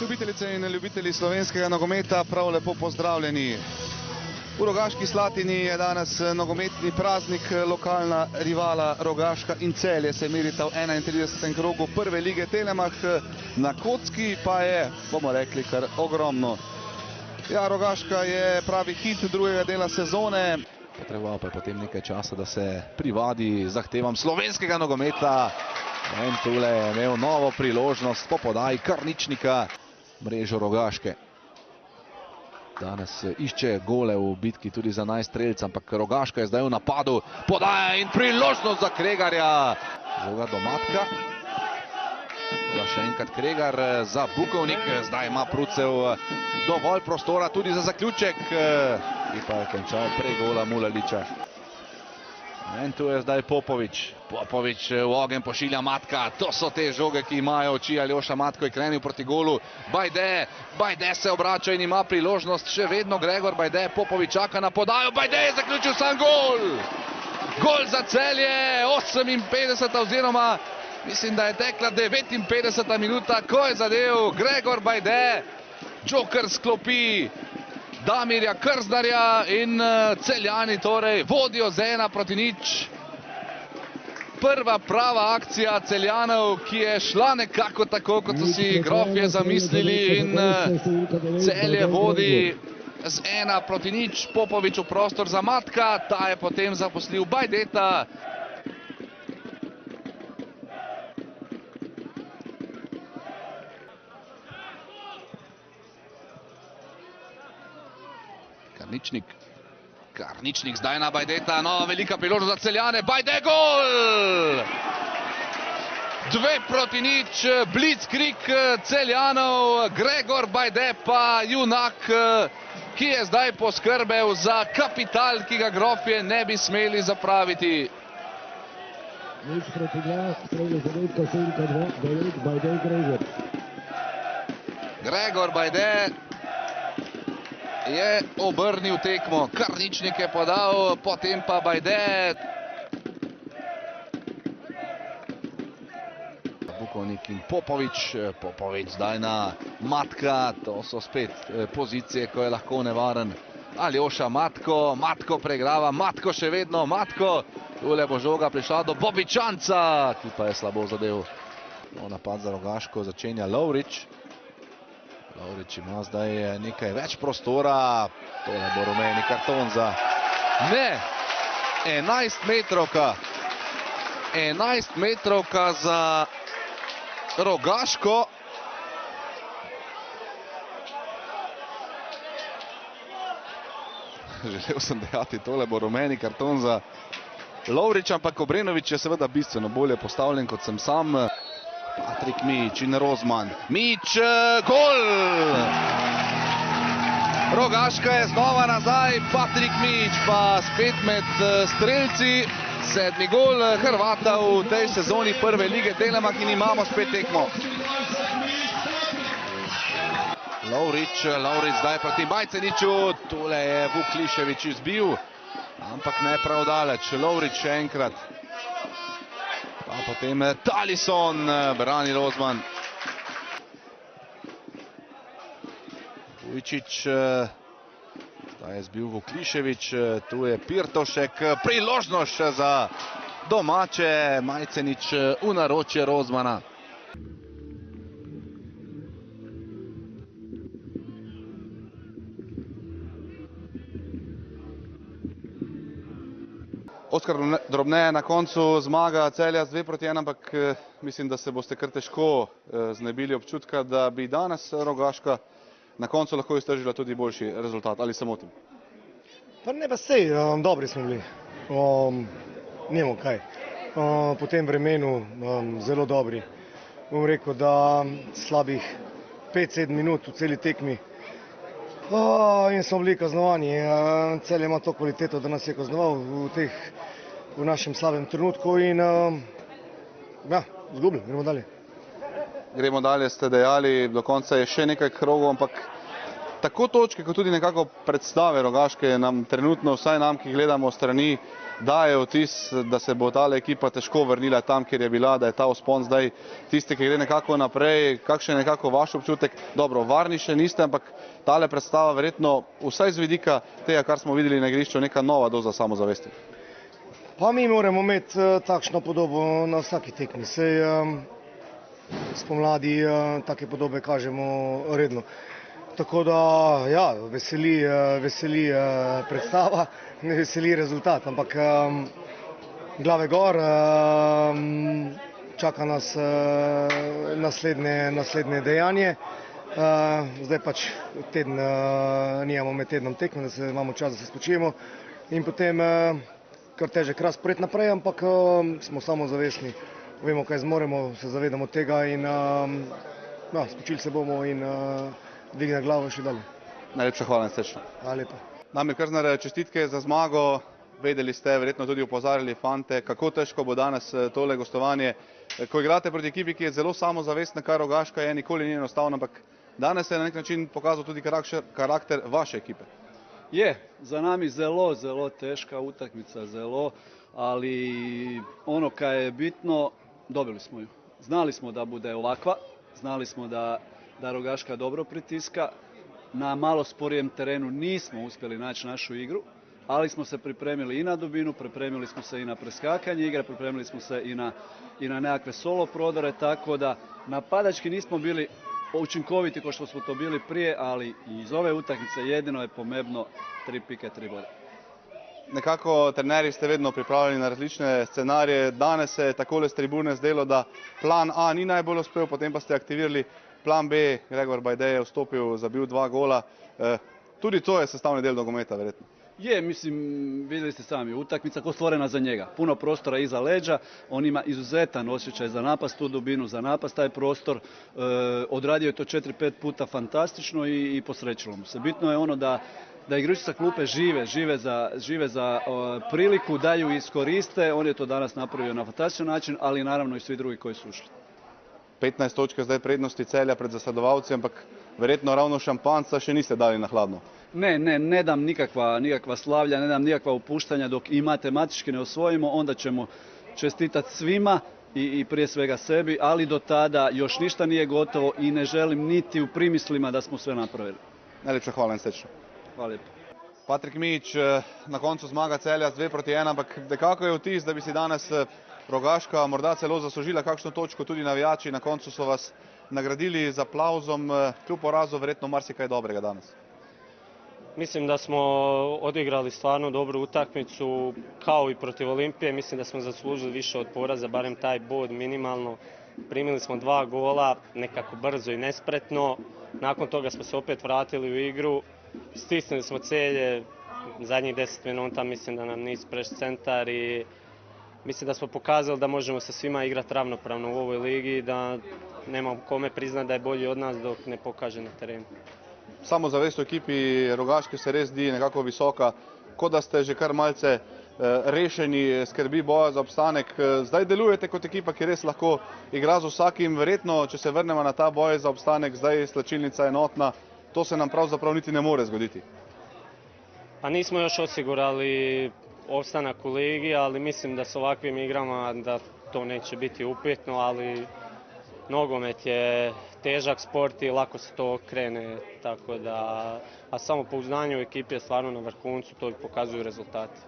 Ljubitelice in ljubitelji slovenskega nogometa, prav lepo pozdravljeni. V Rogaški Slatini je danes nogometni praznik. Lokalna rivala Rogaška in Celje se merita v 31. krogu prve lige Telemach. Na kocki pa je, bomo rekli, kar ogromno. Ja, Rogaška je pravi hit drugega dela sezone. Potreboval pa je potem nekaj časa, da se privadi zahtevam slovenskega nogometa. In tule je imel novo priložnost po podaji Karničnika mrežo Rogaške. Danes išče gole v bitki tudi za najstrelca, ampak Rogaška je zdaj v napadu. Podaja in priložnost za Kregarja. Žoga do Matka. Še enkrat Kregar za Bukovnik. Zdaj ima Prucev dovolj prostora tudi za zaključek. Ki pa je končal prej gola Mulaliča. In tu je zdaj Popovič. Popovič v ogenj pošilja Matka. To so te žoge, ki imajo oči. Aljoša Matko je krenil proti golu. Bajde se obrača in ima priložnost. Še vedno Gregor Bajde. Popovič čaka na podajo. Bajde je zaključil sam gol. Gol za Celje. 58. oziroma mislim, da je tekla 59. minuta, ko je zadev Gregor Bajde. Joker sklopi Damirja Krznarja in Celjani torej vodijo z 1-0. Prva prava akcija Celjanov, ki je šla nekako tako, kot so si grofje zamislili, in Celje vodi z 1-0. Popovič v prostor za Matka, ta je potem zaposlil Bajdeta. Karničnik zdaj na Bajdeta, no, velika priložnost za Celjane, Bajde gol! 2-0, blitzkrieg Celjanov, Gregor Bajde pa junak, ki je zdaj poskrbel za kapital, ki ga grofje ne bi smeli zapraviti. Gregor Bajde je obrnil tekmo, Karničnik je podal, potem pa Bajde. Bukovnik in Popovič. Popovič zdaj na Matka, to so spet pozicije, ko je lahko nevaren. Aljoša Matko, Matko pregrava, Matko še vedno, Matko. Tule bo žoga prišla do Bobičanca, ki pa je slabo zadev. Napad za Rogaško začenja Lovrič. Lovrič ima zdaj nekaj več prostora, to ne bo rumeni karton za... Ne, 11-metrovka. 11-metrovka za Rogaško. Želel sem dejati, tole bo rumeni karton za Lovrič, ampak Obrenovič je seveda bistveno bolje postavljen, kot sem sam. Patrik Mič in Rozman. Mič, gol! Rogaška je znova nazaj, Patrik Mič pa spet med strelci. 7. gol Hrvata v tej sezoni prve lige Telemach in imamo spet tekmo. Lovrič zdaj proti Majceniču. Tule je Vukliševič izbil, ampak ne prav daleč. Lovrič še enkrat. Pa potem Talison, brani Rozman. Vujčič, zdaj je zbil Vukliševič, tu je Pirtošek, priložnost še za domače, Majcenič v naročje Rozmana. Oskar Drobne na koncu zmaga Celja z 2-1, ampak mislim, da se boste kar težko znebili občutka, da bi danes Rogaška na koncu lahko iztržila tudi boljši rezultat. Ali se motim? Pa ne, pa sej, dobri smo bili. Nemo kaj. Po tem vremenu zelo dobri. Bom rekel, da slabih 5-7 minut v celi tekmi. In smo bili kaznovani. Celje ima to kvaliteto, da nas je kaznoval v našem slabem trenutku in ja, izgubili, gremo dalje. Gremo dalje, ste dejali, do konca je še nekaj krogov, ampak tako točke, kot tudi nekako predstave Rogaške nam trenutno, vsaj nam, ki gledamo strani, daje vtis, da se bo tale ekipa težko vrnila tam, kjer je bila, da je ta vzpon zdaj tisti, ki gre nekako naprej. Kakšen je nekako vaš občutek? Dobro, varni še niste, ampak tale predstava verjetno vsaj z vidika tega, kar smo videli na igrišču, neka nova doza samozavesti. Pa mi moramo imeti takšno podobo na vsaki tekmi. Sej spomladi take podobe kažemo redno. Tako da, ja, veseli predstava, ne veseli rezultat, ampak glave gor, čaka nas naslednje dejanje. Zdaj pač teden nimamo med tednom tekme, da se imamo čas, da se spočijemo in potem kar težek razpored naprej, ampak smo samozavestni, vemo, kaj zmoremo, se zavedamo tega in spočili se bomo in dvigne glavo še dalje. Najlepša hvala in srečno. Hvala lepa. Damir Krznar, čestitke za zmago. Vedeli ste, verjetno tudi opozarjali fante, kako težko bo danes tole gostovanje. Ko igrate proti ekipi, ki je zelo samozavestna, kar Rogaška je, nikoli ni enostavno, ampak danes se je na nek način pokazal tudi karakter vaše ekipe. Je, za nami zelo težka utakmica, ali ono kaj je bitno, dobili smo ju. Znali smo da bude ovakva, znali smo da Rogaška dobro pritiska, na malo sporijem terenu nismo uspjeli naći našu igru, ali smo se pripremili i na dubinu, pripremili smo se i na preskakanje igre, pripremili smo se i na nekakve solo prodore, tako da napadački nismo bili učinkoviti kao što smo to bili prije, ali iz ove utakmice jedino je pomembno 3 pike, 3 boda. Nekako trenerji ste vedno pripravljeni na različne scenarije. Danes se je takole s tribune zdelo, da plan A ni najbolj uspel, potem pa ste aktivirali plan B, Gregor Bajde je vstopil, zabil 2 gola. Tudi to je sestavni del nogometa, verjetno. Je, mislim, vidjeli ste sami, utakmica ko stvorena za njega. Puno prostora iza leđa, on ima izuzetan osjećaj za napast, tu dubinu za napast, taj prostor. Odradio je to 4-5 puta fantastično i posrećilo mu se. Bitno je ono da igrači sa klupe žive za priliku, da ju iskoriste. On je to danas napravio na fantastičan način, ali naravno i svi drugi koji su ušli. 15 točka zdaj prednosti Celja pred zasledovalci, ampak verjetno ravno šampanjca še niste dali na hladno. Ne dam nikakva slavlja, ne dam nikakva upuštanja dok i matematički ne osvojimo, onda ćemo čestitati svima i prije svega sebi, ali do tada još ništa nije gotovo i ne želim niti u primislima da smo sve napravili. Najlepša hvala in srečno. Hvala lijepo. Patrik Mijić, na koncu zmaga Celja z 2-1, ampak nekako je vtis, da bi si danes Rogaška morda celo zaslužila kakšno točko, tudi navijači na koncu so vas nagradili z aplavzom, kljub porazu verjetno marsikaj dobrega danes. Mislim da smo odigrali stvarno dobru utakmicu, kao i protiv Olimpije. Mislim da smo zaslužili više od poraza, barem taj bod minimalno. Primili smo 2 gola, nekako brzo i nespretno. Nakon toga smo se opet vratili u igru. Stisnuli smo Celje, zadnjih 10 minuta mislim da nam nisu preš centar i mislim da smo pokazali da možemo sa svima igrati ravnopravno u ovoj ligi i da nema kome priznati da je bolji od nas dok ne pokaže na terenu. Samozavest v ekipi Rogaške se res zdi nekako visoka, kot da ste že kar malce rešeni skrbi boja za obstanek. Zdaj delujete kot ekipa, ki res lahko igra z vsakim, verjetno, če se vrnemo na ta boj za obstanek, zdaj je slačilnica enotna, to se nam pravzaprav niti ne more zgoditi. Pa nismo još osigurali opstanak u ligi, ali mislim da s ovakvim igrama da to neće biti upitno, ali nogomet je težak sport i lako se to okrene, tako da, a samopouzdanje u ekipi je stvarno na vrhuncu, to i pokazuju rezultati.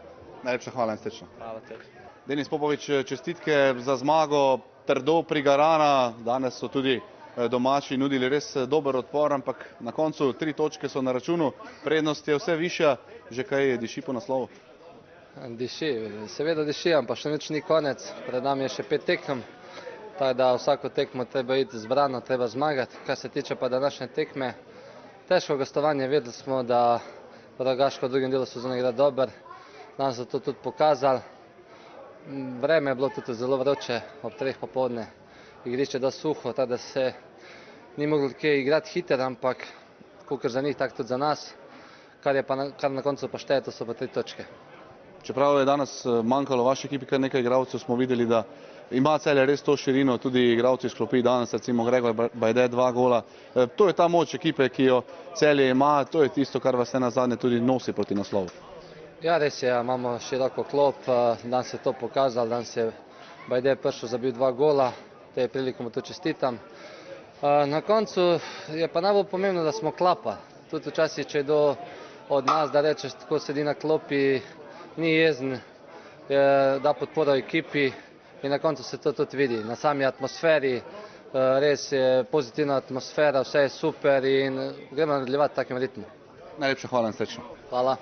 Najlepša hvala in srečno. Hvala tebi. Denis Popović, čestitke za zmago, trdo prigarana, danes so tudi domači nudili res dober odpor, ampak na koncu 3 točke so na računu, prednost je vse višja, že kaj diši po naslovu? Diši, seveda diši, ampak še nič ni konec, pred nami je še 5 tekem, tako da vsako tekmo treba iti zbrano, treba zmagati. Kar se tiče pa današnje tekme, težko gostovanje, vedeli smo da Rogaška v drugem delu sezone igra dober, danes so to tudi pokazali. Vreme je bilo tudi zelo vroče, ob 3 popoldne, igrišče je dosti suho, tako da se ni mogli kaj igrati hiter, ampak kakor za njih, tako tudi za nas, kar na koncu pa šteje, to so pa 3 točke. Čeprav je danes manjkalo vaši ekipi kar nekaj igralcev, smo videli, da ima Celje res to širino, tudi igralci iz klopi danes, recimo Gregor Bajde 2 gola. To je ta moč ekipe, ki jo Celje ima, to je tisto, kar vas nenazadnje tudi nosi proti naslovu. Ja, res je, imamo široko klop, danes je to pokazal, danes je Bajde prišel, zabil 2 gola, tej prilikom mu to čestitam. Na koncu je pa najbolj pomembno, da smo klapa. Tudi včasih, če je kdo od nas, da rečeš, tako sedi na klopi, ni jezen, da podporo ekipi in na koncu se to tudi vidi. Na sami atmosferi, res je pozitivna atmosfera, vse je super in gremo nadaljevati v takem ritmu. Najlepša hvala in srečno. Hvala.